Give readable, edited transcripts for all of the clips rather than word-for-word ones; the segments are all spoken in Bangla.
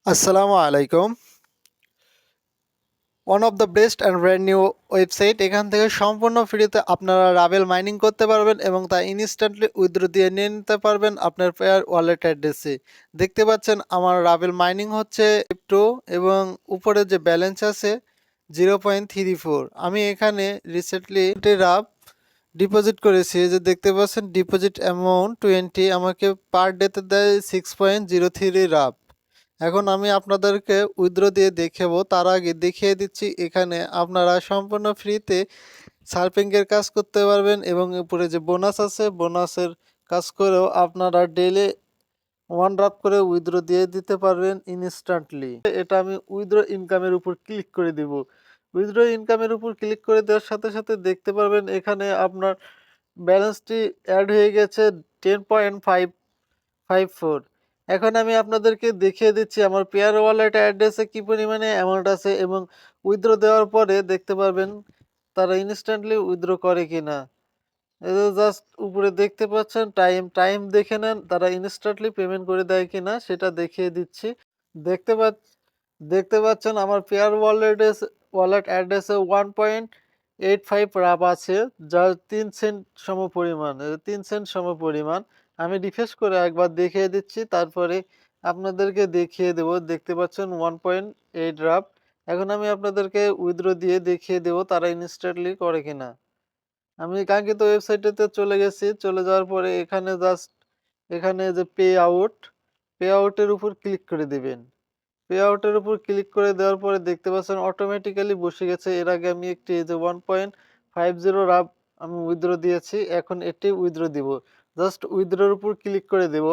আসসালামু আলাইকুম। One of the best and brand new website. এখান থেকে সম্পূর্ণ ফ্রিতে আপনারা রাবেল মাইনিং করতে পারবেন এবং তা ইনস্ট্যান্টলি উইথড্র দিয়ে নিয়ে নিতে পারবেন আপনার পেয়ার ওয়ালেট অ্যাড্রেসে। দেখতে পাচ্ছেন আমার রাবেল মাইনিং হচ্ছে টু এবং উপরে যে ব্যালেন্স আছে 0.34। আমি এখানে রিসেন্টলি রাব ডিপোজিট করেছি, এই যে দেখতে পাচ্ছেন ডিপোজিট অ্যামাউন্ট 20, আমাকে পার ডেতে দেয় 6.03 রাব। এখন আমি আপনাদেরকে উইথড্র দিয়ে দেখাবো, তার আগে দেখিয়ে দিচ্ছি এখানে আপনারা সম্পূর্ণ ফ্রিতে সার্ফিংয়ের কাজ করতে পারবেন এবং উপরে যে বোনাস আছে বোনাসের কাজ করেও আপনারা ডেইলি ওয়ান ড্রপ করে উইথড্র দিয়ে দিতে পারবেন ইনস্ট্যান্টলি। এটা আমি উইথড্র ইনকামের উপর ক্লিক করে দিব। উইথড্র ইনকামের উপর ক্লিক করে দেওয়ার সাথে সাথে দেখতে পারবেন এখানে আপনার ব্যালেন্সটি অ্যাড হয়ে গেছে 10.554। এখন আমি আপনাদেরকে দেখিয়ে দিচ্ছি আমার পেয়ার ওয়ালেট অ্যাড্রেসে কি পরিমাণে অ্যামাউন্ট আছে এবং উইথড্র দেওয়ার পরে দেখতে পারবেন তারা ইনস্ট্যান্টলি উইথড্র করে কিনা। এই যে জাস্ট উপরে দেখতে পাচ্ছেন টাইম দেখে নেন তারা ইনস্ট্যান্টলি পেমেন্ট করে দেয় কিনা সেটা দেখিয়ে দিচ্ছি। দেখতে পা দেখতে পাচ্ছেন আমার পেয়ার ওয়ালেট অ্যাড্রেসে 1.85 রাব আছে, যার 3 সেন্ট সম পরিমাণ, 3 সেন্ট সম পরিমাণ। আমি রিফ্রেশ করে একবার দেখিয়ে দিচ্ছি, তারপরে আপনাদেরকে দেখিয়ে দেব। দেখতে পাচ্ছেন 1.8 রাব। এখন আমি আপনাদেরকে উইথড্র দিয়ে দেখিয়ে দেব তারা ইনস্ট্যান্টলি করে কিনা। আমি কাঙ্ক্ষিত ওয়েবসাইটেতে চলে গেছি, চলে যাওয়ার পরে এখানে জাস্ট এখানে যে পে আউটের উপর ক্লিক করে দিবেন। পে আউটের উপর ক্লিক করে দেওয়ার পরে দেখতে পাচ্ছেন অটোমেটিক্যালি বসে গেছে। এর আগে আমি একটি এই যে 1.50 রাব আমি উইথড্র দিয়েছি, এখন এটি উইথড্র দিব। জাস্ট উইথড্রর উপর ক্লিক করে দেব।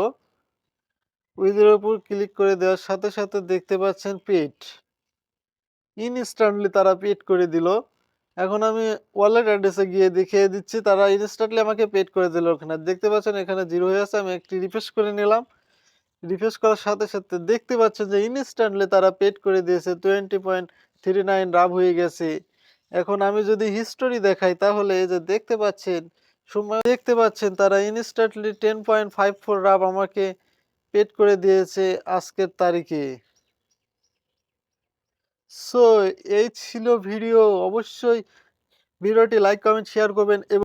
উইথড্রর উপর ক্লিক করে দেওয়ার সাথে সাথে দেখতে পাচ্ছেন পেড। ইনস্ট্যান্টলি তারা পেড করে দিল। এখন আমি ওয়ালেট অ্যাড্রেসে গিয়ে দেখিয়ে দিচ্ছি তারা ইনস্ট্যান্টলি আমাকে পেড করে দিল। ওখানে দেখতে পাচ্ছেন এখানে 0 হয়ে আছে। আমি একটি রিফ্রেশ করে নিলাম। রিফ্রেশ করার সাথে সাথে দেখতে পাচ্ছেন যে ইনস্ট্যান্টলি তারা পেড করে দিয়েছে, 20.39 রাব হয়ে গেছে। এখন আমি যদি হিস্টোরি দেখাই তাহলে এই যে দেখতে পাচ্ছেন তারা ইনস্ট্যান্টলি 10.54 রাব আমাকে পেড করে দিয়েছে আজকের তারিখে। সো এই ছিল ভিডিও। অবশ্যই ভিডিওটি লাইক কমেন্ট শেয়ার করবেন এবং